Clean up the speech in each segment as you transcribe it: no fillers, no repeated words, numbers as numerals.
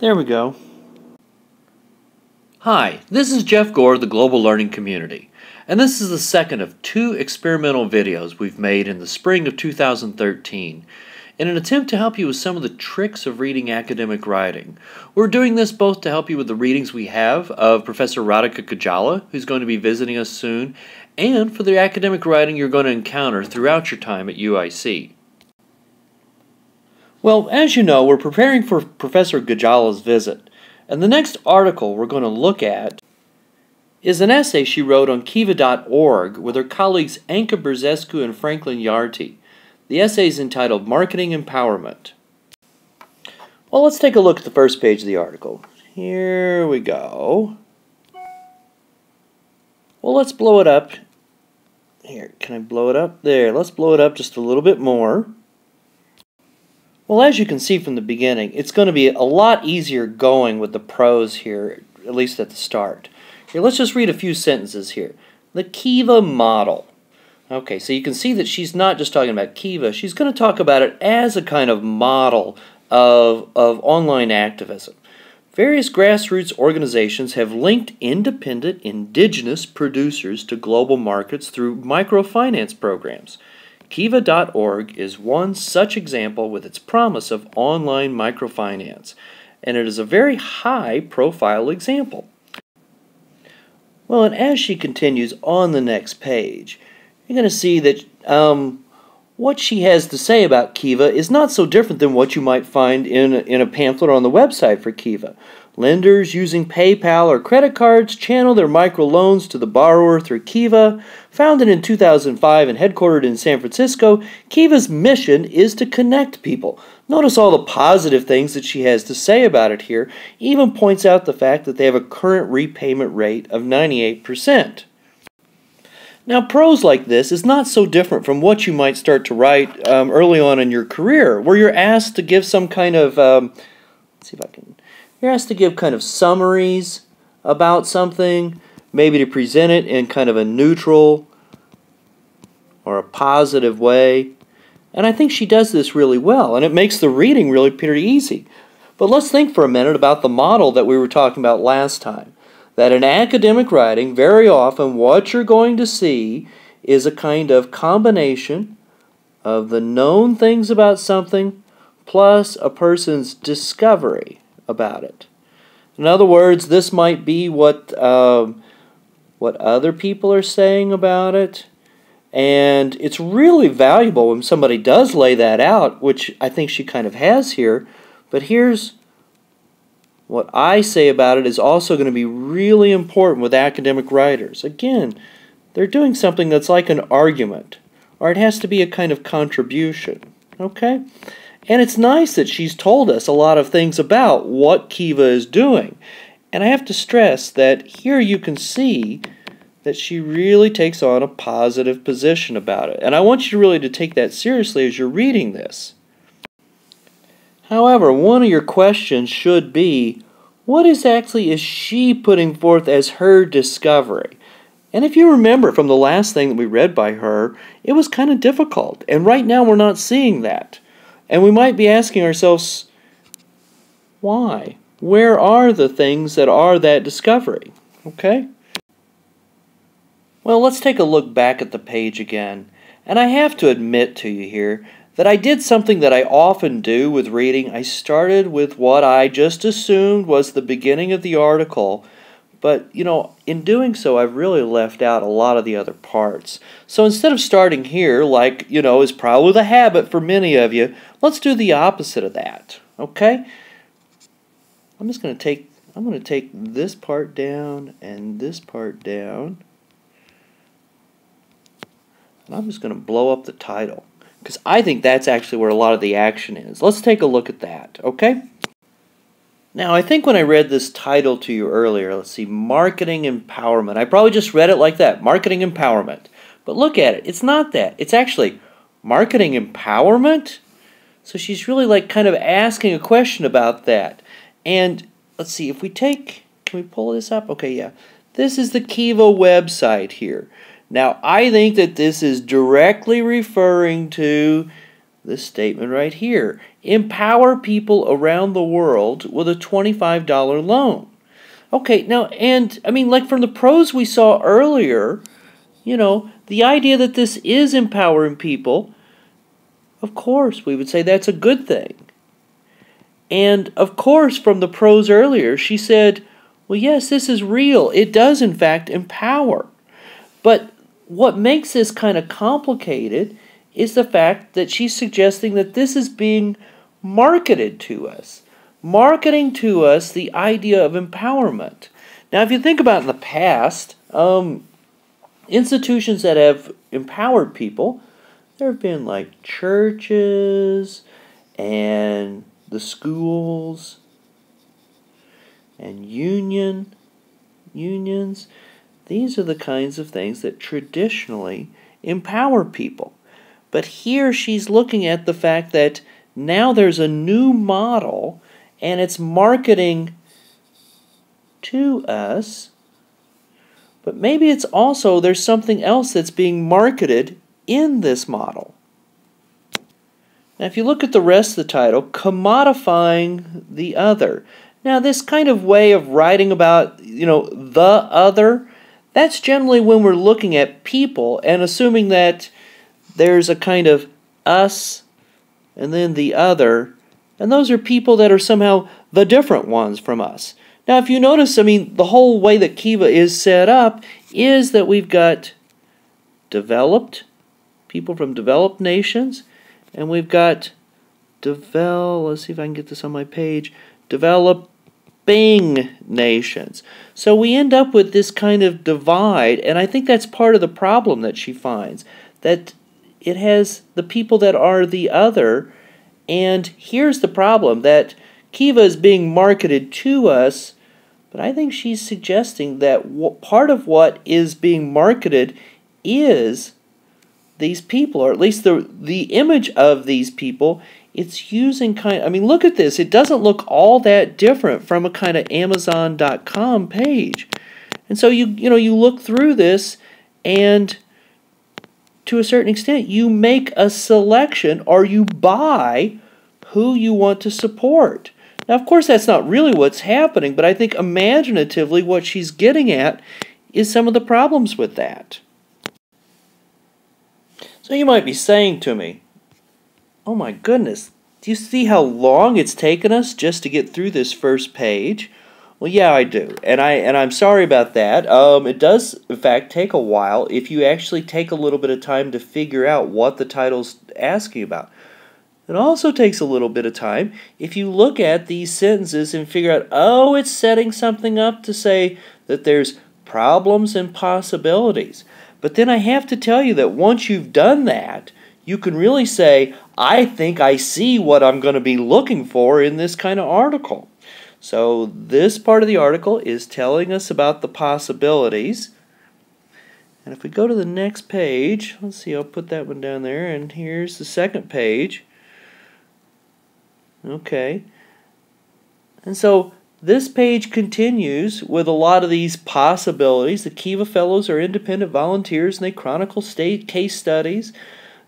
There we go. Hi, this is Jeff Gore of the Global Learning Community, and this is the second of 2 experimental videos we've made in the spring of 2013 in an attempt to help you with some of the tricks of reading academic writing. We're doing this both to help you with the readings we have of Professor Gajjala, who's going to be visiting us soon, and for the academic writing you're going to encounter throughout your time at UIC. Well, as you know, we're preparing for Professor Gajjala's visit, and the next article we're going to look at is an essay she wrote on Kiva.org with her colleagues Anka Berzescu and Franklin Yarty. The essay is entitled Marketing Empowerment. Well, let's take a look at the first page of the article. Here we go. Well, let's blow it up. Here, can I blow it up? There, let's blow it up just a little bit more. Well, as you can see from the beginning, it's going to be a lot easier going with the prose here, at least at the start. Here, let's just read a few sentences here. The Kiva model. Okay, so you can see that she's not just talking about Kiva, she's going to talk about it as a kind of model of online activism. Various grassroots organizations have linked independent indigenous producers to global markets through microfinance programs. Kiva.org is one such example with its promise of online microfinance, and it is a very high-profile example. Well, and as she continues on the next page, you're going to see that what she has to say about Kiva is not so different than what you might find in a pamphlet on the website for Kiva. Lenders using PayPal or credit cards channel their microloans to the borrower through Kiva. Founded in 2005 and headquartered in San Francisco, Kiva's mission is to connect people. Notice all the positive things that she has to say about it here. Even points out the fact that they have a current repayment rate of 98%. Now, prose like this is not so different from what you might start to write early on in your career, where you're asked to give some kind of, you're asked to give kind of summaries about something, maybe to present it in kind of a neutral or a positive way. And I think she does this really well, and it makes the reading really pretty easy. But let's think for a minute about the model that we were talking about last time. That in academic writing, very often what you're going to see is a kind of combination of the known things about something plus a person's discovery about it. In other words, this might be what other people are saying about it, and it's really valuable when somebody does lay that out, which I think she kind of has here. But here's what I say about it is also going to be really important with academic writers. Again, they're doing something that's like an argument, or it has to be a kind of contribution. Okay? And it's nice that she's told us a lot of things about what Kiva is doing. And I have to stress that here you can see that she really takes on a positive position about it. And I want you really to take that seriously as you're reading this. However, one of your questions should be, what exactly is she putting forth as her discovery? And if you remember from the last thing that we read by her, it was kind of difficult. And right now we're not seeing that. And we might be asking ourselves, why? Where are the things that are that discovery? Okay? Well, let's take a look back at the page again. And I have to admit to you here that I did something that I often do with reading. I started with what I just assumed was the beginning of the article, but, you know, in doing so, I've really left out a lot of the other parts. So instead of starting here, like, you know, is probably the habit for many of you, let's do the opposite of that, okay? I'm going to take this part down and this part down, and I'm just going to blow up the title, because I think that's actually where a lot of the action is. Let's take a look at that, okay? Now, I think when I read this title to you earlier, let's see, Marketing Empowerment. I probably just read it like that, Marketing Empowerment. But look at it, it's not that. It's actually Marketing Empowerment? So she's really like kind of asking a question about that. And let's see, if we take, can we pull this up? Okay, yeah. This is the Kiva website here. Now, I think that this is directly referring to this statement right here. Empower people around the world with a $25 loan. Okay, now, and I mean, like from the pros we saw earlier, the idea that this is empowering people, of course, we would say that's a good thing. And of course, from the pros earlier, she said, well, yes, this is real. It does, in fact, empower. But what makes this kind of complicated is the fact that she's suggesting that this is being marketed to us. Marketing to us the idea of empowerment. Now, if you think about in the past, institutions that have empowered people, there have been like churches and the schools and unions. These are the kinds of things that traditionally empower people. But here she's looking at the fact that now there's a new model and it's marketing to us, but maybe it's also there's something else that's being marketed in this model. Now if you look at the rest of the title, commodifying the other. Now this kind of way of writing about, the other, that's generally when we're looking at people and assuming that there's a kind of us and then the other, and those are people that are somehow the different ones from us. Now if you notice, the whole way that Kiva is set up is that we've got developed, people from developed nations, and we've got let's see if I can get this on my page, developing nations. So we end up with this kind of divide, and I think that's part of the problem that she finds, that it has the people that are the other, and here's the problem, that Kiva is being marketed to us, but I think she's suggesting that part of what is being marketed is these people, or at least the image of these people. It's using look at this. It doesn't look all that different from a kind of Amazon.com page. And so you look through this, and to a certain extent, you make a selection or you buy who you want to support. Now, of course, that's not really what's happening, but I think imaginatively what she's getting at is some of the problems with that. So you might be saying to me, oh my goodness, do you see how long it's taken us just to get through this first page? Well, yeah, I do, and I'm sorry about that. It does, in fact, take a while if you actually take a little bit of time to figure out what the title's asking about. It also takes a little bit of time if you look at these sentences and figure out, oh, it's setting something up to say that there's problems and possibilities. But then I have to tell you that once you've done that, you can really say, I think I see what I'm going to be looking for in this kind of article. So this part of the article is telling us about the possibilities. And if we go to the next page, let's see, I'll put that one down there, and here's the second page. Okay. And so this page continues with a lot of these possibilities. The Kiva Fellows are independent volunteers, and they chronicle state case studies.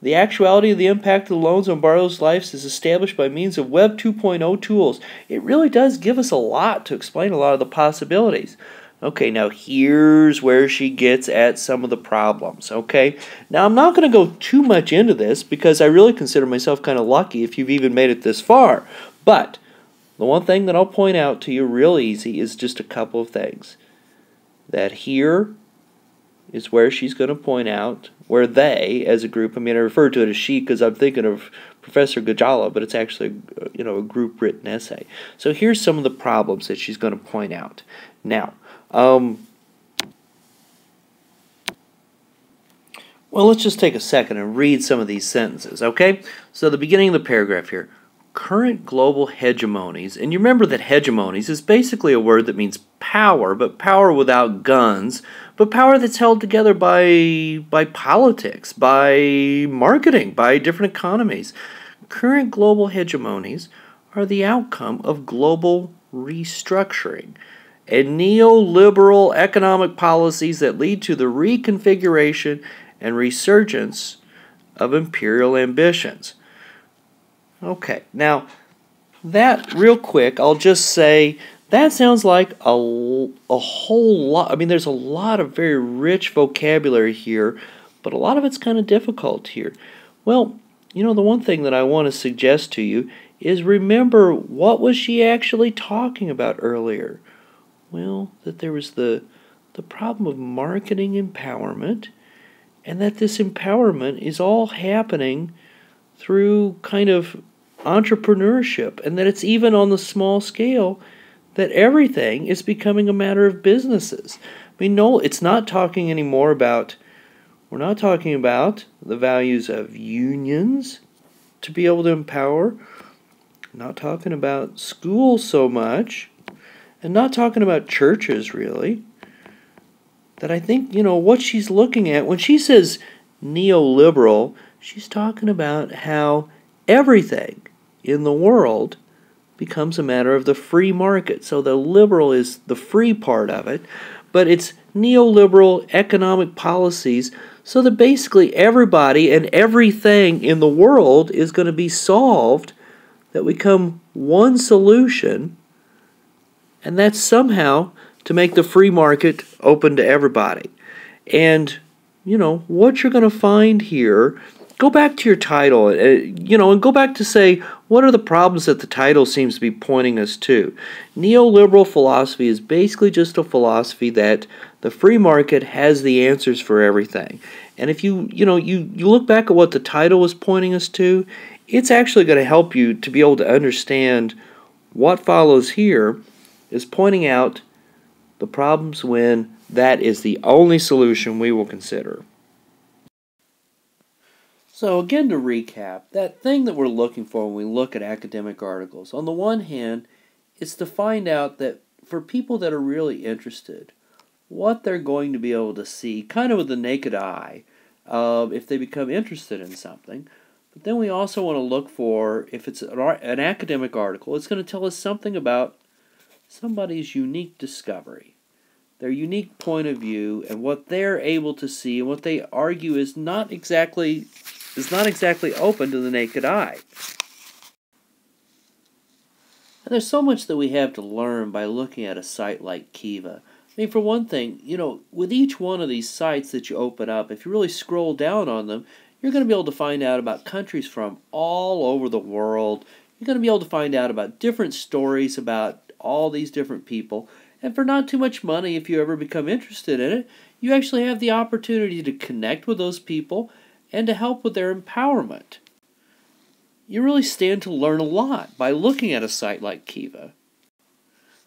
The actuality of the impact of the loans on borrowers' lives is established by means of Web 2.0 tools. It really does give us a lot to explain a lot of the possibilities. Okay, now here's where she gets at some of the problems, okay? Now, I'm not going to go too much into this because I really consider myself kind of lucky if you've even made it this far. But the one thing that I'll point out to you real easy is just a couple of things. That here is where she's going to point out where they, as a group, I refer to it as she because I'm thinking of Professor Gajjala, but it's actually a group written essay. So here's some of the problems that she's going to point out. Now, well, let's just take a second and read some of these sentences, okay? So the beginning of the paragraph here. Current global hegemonies, and you remember that hegemonies is basically a word that means power, but power without guns, but power that's held together by politics, by marketing, by different economies. Current global hegemonies are the outcome of global restructuring and neoliberal economic policies that lead to the reconfiguration and resurgence of imperial ambitions. Okay, now that real quick, I'll just say that sounds like a whole lot. I mean, there's a lot of very rich vocabulary here, but a lot of it's kind of difficult here. Well, the one thing that I want to suggest to you is remember, what was she actually talking about earlier? Well, that there was the problem of marketing empowerment, and that this empowerment is all happening through kind of entrepreneurship, and that it's even on the small scale that everything is becoming a matter of businesses. I mean, no, it's not talking anymore about, we're not talking about the values of unions to be able to empower, not talking about schools so much, and not talking about churches really. That I think, what she's looking at when she says neoliberal, she's talking about how everything in the world becomes a matter of the free market. So the liberal is the free part of it, but it's neoliberal economic policies so that basically everybody and everything in the world is going to be solved, that we come one solution, and that's somehow to make the free market open to everybody. And, what you're going to find here, go back to your title, and go back to say, what are the problems that the title seems to be pointing us to? Neoliberal philosophy is basically just a philosophy that the free market has the answers for everything. And if you look back at what the title was pointing us to, it's actually going to help you to be able to understand what follows here is pointing out the problems when that is the only solution we will consider. So again, to recap, that thing that we're looking for when we look at academic articles, on the one hand, it's to find out that for people that are really interested, what they're going to be able to see kind of with the naked eye if they become interested in something. But then we also want to look for, if it's an academic article, it's going to tell us something about somebody's unique discovery, their unique point of view, and what they're able to see, and what they argue is not exactly open to the naked eye. And there's so much that we have to learn by looking at a site like Kiva. I mean, for one thing, with each one of these sites that you open up, if you really scroll down on them, you're going to be able to find out about countries from all over the world. You're going to be able to find out about different stories about all these different people, and for not too much money, if you ever become interested in it, you actually have the opportunity to connect with those people and to help with their empowerment. You really stand to learn a lot by looking at a site like Kiva.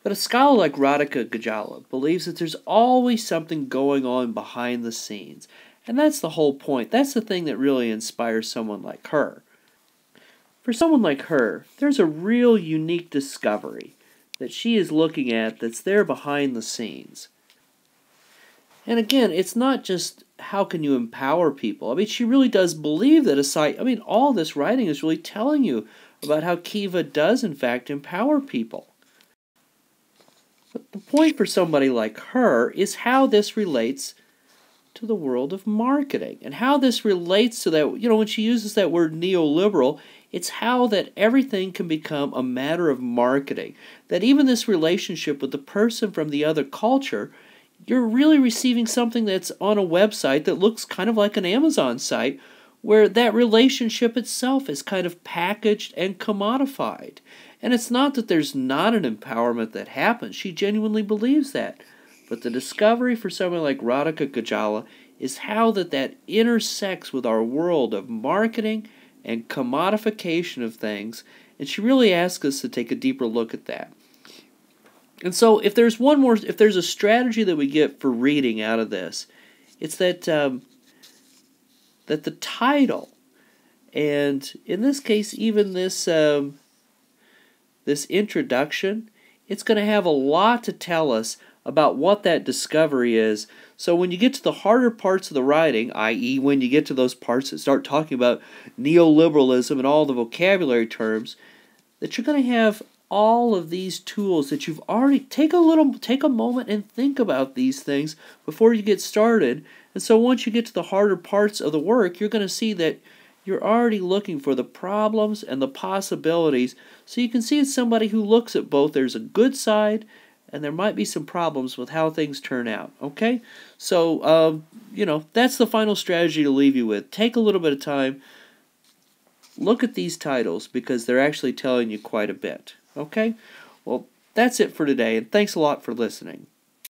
But a scholar like Radhika Gajjala believes that there's always something going on behind the scenes, and that's the whole point. That's the thing that really inspires someone like her. For someone like her, there's a real unique discovery that she is looking at that's there behind the scenes. And again, it's not just how can you empower people. I mean, she really does believe that a site, all this writing is really telling you about how Kiva does in fact empower people. But the point for somebody like her is how this relates to the world of marketing, and how this relates to that, when she uses that word neoliberal, it's how that everything can become a matter of marketing. That even this relationship with the person from the other culture, you're really receiving something that's on a website that looks kind of like an Amazon site, where that relationship itself is kind of packaged and commodified. And it's not that there's not an empowerment that happens. She genuinely believes that. But the discovery for someone like Radhika Gajjala is how that intersects with our world of marketing and commodification of things, and she really asks us to take a deeper look at that. And so if there's a strategy that we get for reading out of this, it's that the title, and in this case even this introduction, it's going to have a lot to tell us about what that discovery is. So when you get to the harder parts of the writing, i.e. when you get to those parts that start talking about neoliberalism and all the vocabulary terms, that you're going to have all of these tools that you've already take a moment and think about these things before you get started. And so once you get to the harder parts of the work, you're going to see that you're already looking for the problems and the possibilities, so you can see as somebody who looks at both, there's a good side and there might be some problems with how things turn out, okay? So, that's the final strategy to leave you with. Take a little bit of time, look at these titles, because they're actually telling you quite a bit, okay? Well, that's it for today, and thanks a lot for listening.